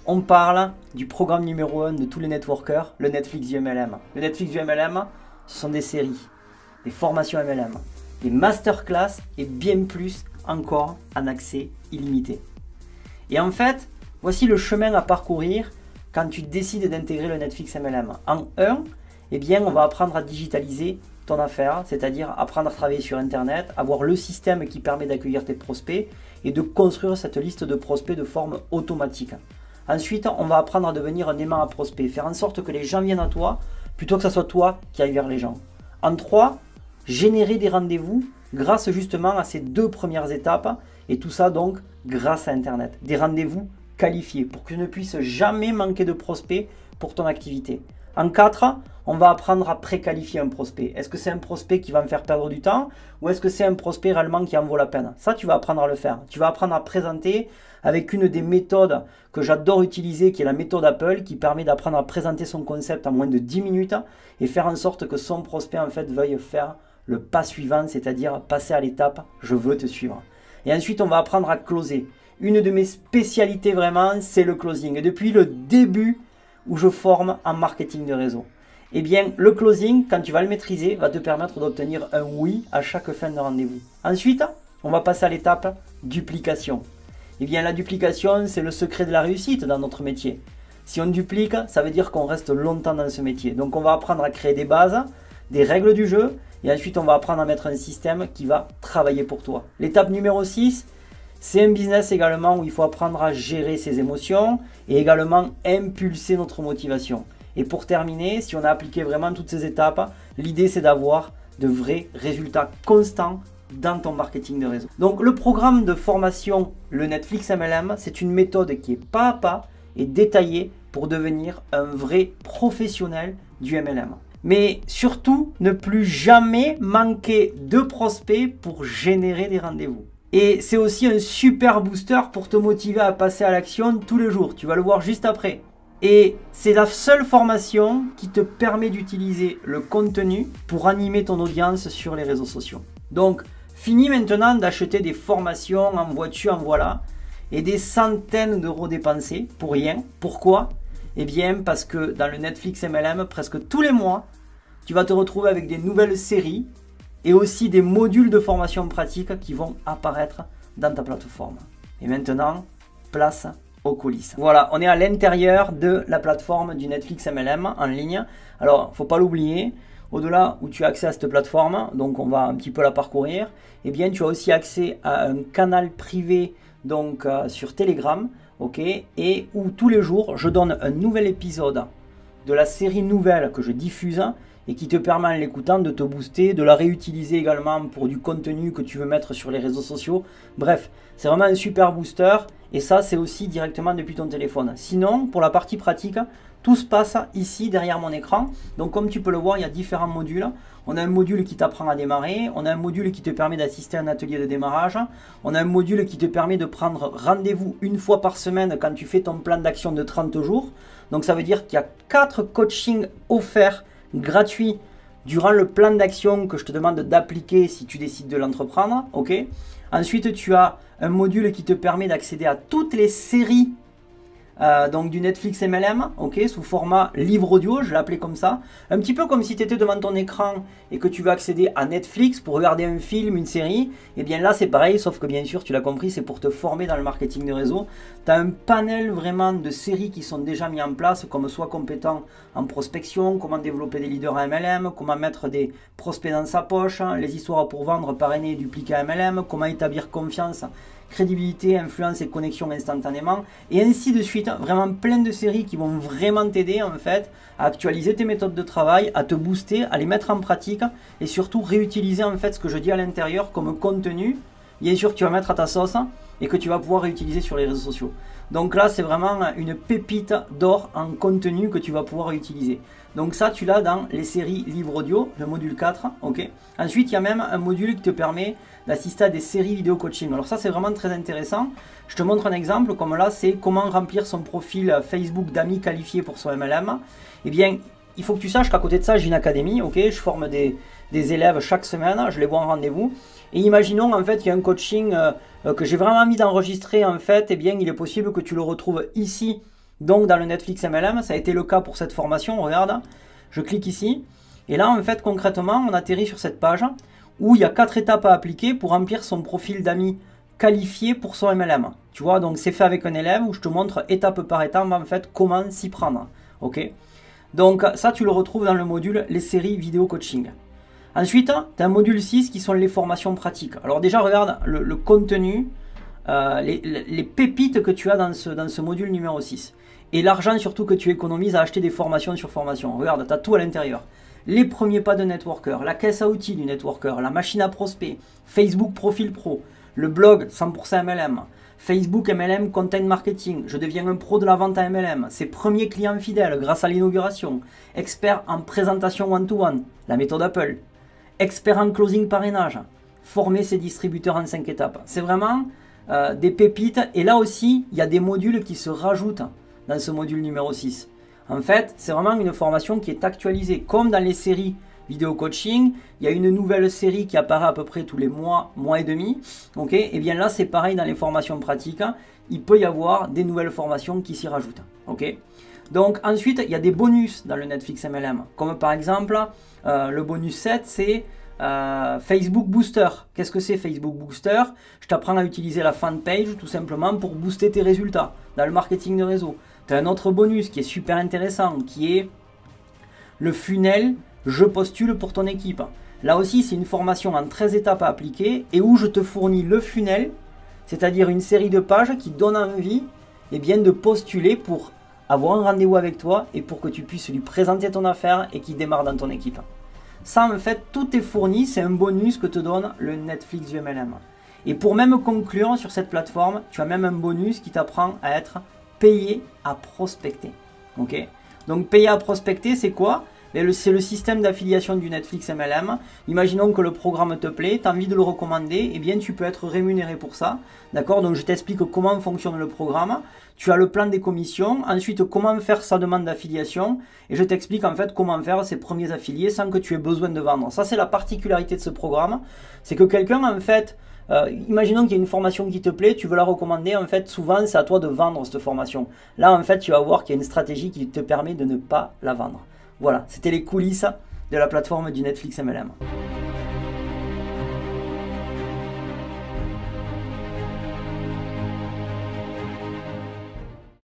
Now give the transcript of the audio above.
on parle du programme numéro 1 de tous les networkers, le Netflix du MLM. Le Netflix du MLM, ce sont des séries, des formations MLM, des masterclass et bien plus encore en accès illimité. Et en fait, voici le chemin à parcourir quand tu décides d'intégrer le Netflix MLM. En 1, eh bien, on va apprendre à digitaliser ton affaire, c'est-à-dire apprendre à travailler sur Internet, avoir le système qui permet d'accueillir tes prospects et de construire cette liste de prospects de forme automatique. Ensuite, on va apprendre à devenir un aimant à prospects, faire en sorte que les gens viennent à toi plutôt que ce soit toi qui aille vers les gens. En 3, générer des rendez-vous grâce justement à ces 2 premières étapes et tout ça donc grâce à Internet. Des rendez-vous qualifiés pour que tu ne puisses jamais manquer de prospects pour ton activité. En 4, on va apprendre à préqualifier un prospect. Est-ce que c'est un prospect qui va me faire perdre du temps ou est-ce que c'est un prospect réellement qui en vaut la peine? Ça, tu vas apprendre à le faire. Tu vas apprendre à présenter avec une des méthodes que j'adore utiliser, qui est la méthode Apple, qui permet d'apprendre à présenter son concept en moins de 10 minutes et faire en sorte que son prospect en fait veuille faire le pas suivant, c'est-à-dire passer à l'étape « je veux te suivre ». Et ensuite, on va apprendre à closer. Une de mes spécialités vraiment, c'est le closing. Et depuis le début où je forme en marketing de réseau, eh bien, le closing, quand tu vas le maîtriser, va te permettre d'obtenir un oui à chaque fin de rendez-vous. Ensuite, on va passer à l'étape duplication. Eh bien, la duplication, c'est le secret de la réussite dans notre métier. Si on duplique, ça veut dire qu'on reste longtemps dans ce métier. Donc, on va apprendre à créer des bases, des règles du jeu, et ensuite, on va apprendre à mettre un système qui va travailler pour toi. L'étape numéro 6, c'est un business également où il faut apprendre à gérer ses émotions et également impulser notre motivation. Et pour terminer, si on a appliqué vraiment toutes ces étapes, l'idée c'est d'avoir de vrais résultats constants dans ton marketing de réseau. Donc le programme de formation, le Netflix MLM, c'est une méthode qui est pas à pas et détaillée pour devenir un vrai professionnel du MLM. Mais surtout, ne plus jamais manquer de prospects pour générer des rendez-vous. Et c'est aussi un super booster pour te motiver à passer à l'action tous les jours. Tu vas le voir juste après. Et c'est la seule formation qui te permet d'utiliser le contenu pour animer ton audience sur les réseaux sociaux. Donc, fini maintenant d'acheter des formations en vois-tu, en voilà, et des centaines d'euros dépensés pour rien. Pourquoi? Eh bien, parce que dans le Netflix MLM, presque tous les mois, tu vas te retrouver avec des nouvelles séries et aussi des modules de formation pratique qui vont apparaître dans ta plateforme. Et maintenant, place aux coulisses. Voilà, on est à l'intérieur de la plateforme du Netflix MLM en ligne. Alors, faut pas l'oublier, au-delà où tu as accès à cette plateforme, donc on va un petit peu la parcourir, eh bien tu as aussi accès à un canal privé donc sur Telegram, ok, et où tous les jours je donne un nouvel épisode de la série nouvelle que je diffuse et qui te permet en l'écoutant de te booster, de la réutiliser également pour du contenu que tu veux mettre sur les réseaux sociaux. Bref, c'est vraiment un super booster et ça c'est aussi directement depuis ton téléphone. Sinon, pour la partie pratique, tout se passe ici derrière mon écran. Donc comme tu peux le voir, il y a différents modules. On a un module qui t'apprend à démarrer, on a un module qui te permet d'assister à un atelier de démarrage, on a un module qui te permet de prendre rendez-vous une fois par semaine quand tu fais ton plan d'action de 30 jours. Donc ça veut dire qu'il y a 4 coachings offerts gratuit durant le plan d'action que je te demande d'appliquer si tu décides de l'entreprendre, ok. Ensuite, tu as un module qui te permet d'accéder à toutes les séries donc du Netflix MLM, ok, sous format livre audio, je l'ai appelé comme ça. Un petit peu comme si tu étais devant ton écran et que tu veux accéder à Netflix pour regarder un film, une série. Et bien là, c'est pareil, sauf que bien sûr, tu l'as compris, c'est pour te former dans le marketing de réseau. Tu as un panel vraiment de séries qui sont déjà mis en place, comme soit compétent en prospection, comment développer des leaders à MLM, comment mettre des prospects dans sa poche, les histoires pour vendre, parrainer et dupliquer à MLM, comment établir confiance, crédibilité, influence et connexion instantanément, et ainsi de suite. Vraiment plein de séries qui vont vraiment t'aider en fait à actualiser tes méthodes de travail, à te booster, à les mettre en pratique et surtout réutiliser en fait ce que je dis à l'intérieur comme contenu, bien sûr que tu vas mettre à ta sauce et que tu vas pouvoir réutiliser sur les réseaux sociaux. Donc là, c'est vraiment une pépite d'or en contenu que tu vas pouvoir utiliser. Donc ça, tu l'as dans les séries livres audio, le module 4, ok. Ensuite, il y a même un module qui te permet d'assister à des séries vidéo coaching. Alors ça, c'est vraiment très intéressant. Je te montre un exemple, comme là, c'est comment remplir son profil Facebook d'amis qualifiés pour son MLM. Eh bien, il faut que tu saches qu'à côté de ça, j'ai une académie, ok. Je forme des élèves chaque semaine, je les vois en rendez-vous. Et imaginons en fait qu'il y a un coaching que j'ai vraiment envie d'enregistrer en fait, eh bien il est possible que tu le retrouves ici Donc dans le Netflix MLM, ça a été le cas pour cette formation. Regarde, je clique ici. Et là, en fait, concrètement, on atterrit sur cette page où il y a 4 étapes à appliquer pour remplir son profil d'amis qualifié pour son MLM. Tu vois, donc c'est fait avec un élève où je te montre étape par étape, en fait, comment s'y prendre. Ok. Donc ça, tu le retrouves dans le module les séries vidéo coaching. Ensuite, tu as un module 6 qui sont les formations pratiques. Alors déjà, regarde le contenu, les pépites que tu as dans ce module numéro 6. Et l'argent surtout que tu économises à acheter des formations sur formation. Regarde, tu as tout à l'intérieur. Les premiers pas de networker, la caisse à outils du networker, la machine à prospect, Facebook Profil Pro, le blog 100% MLM, Facebook MLM Content Marketing, je deviens un pro de la vente à MLM, ses premiers clients fidèles grâce à l'inauguration, expert en présentation one-to-one, la méthode Apple, expert en closing parrainage, former ses distributeurs en 5 étapes. C'est vraiment des pépites et là aussi, il y a des modules qui se rajoutent dans ce module numéro 6. En fait, c'est vraiment une formation qui est actualisée. Comme dans les séries vidéo coaching, il y a une nouvelle série qui apparaît à peu près tous les mois et demi. Ok, et bien là, c'est pareil dans les formations pratiques. Il peut y avoir des nouvelles formations qui s'y rajoutent. Ok. Donc ensuite, il y a des bonus dans le Netflix MLM. Comme par exemple, le bonus 7, c'est Facebook Booster. Qu'est-ce que c'est Facebook Booster? Je t'apprends à utiliser la fan page tout simplement pour booster tes résultats dans le marketing de réseau. Tu as un autre bonus qui est super intéressant, qui est le funnel je postule pour ton équipe. Là aussi, c'est une formation en 13 étapes à appliquer et où je te fournis le funnel, c'est-à-dire une série de pages qui donnent envie de postuler pour avoir un rendez-vous avec toi et pour que tu puisses lui présenter ton affaire et qu'il démarre dans ton équipe. Ça, en fait, tout est fourni, c'est un bonus que te donne le Netflix du MLM. Et pour même conclure sur cette plateforme, tu as même un bonus qui t'apprend à être payé à prospecter. Ok. Donc payé à prospecter, c'est quoi? C'est le système d'affiliation du Netflix MLM. Imaginons que le programme te plaît, tu as envie de le recommander, et bien tu peux être rémunéré pour ça. D'accord? Donc je t'explique comment fonctionne le programme. Tu as le plan des commissions, ensuite comment faire sa demande d'affiliation, et je t'explique en fait comment faire ses premiers affiliés sans que tu aies besoin de vendre. Ça, c'est la particularité de ce programme, c'est que quelqu'un en fait, imaginons qu'il y a une formation qui te plaît, tu veux la recommander, en fait souvent c'est à toi de vendre cette formation. Là en fait tu vas voir qu'il y a une stratégie qui te permet de ne pas la vendre. Voilà, c'était les coulisses de la plateforme du Netflix MLM.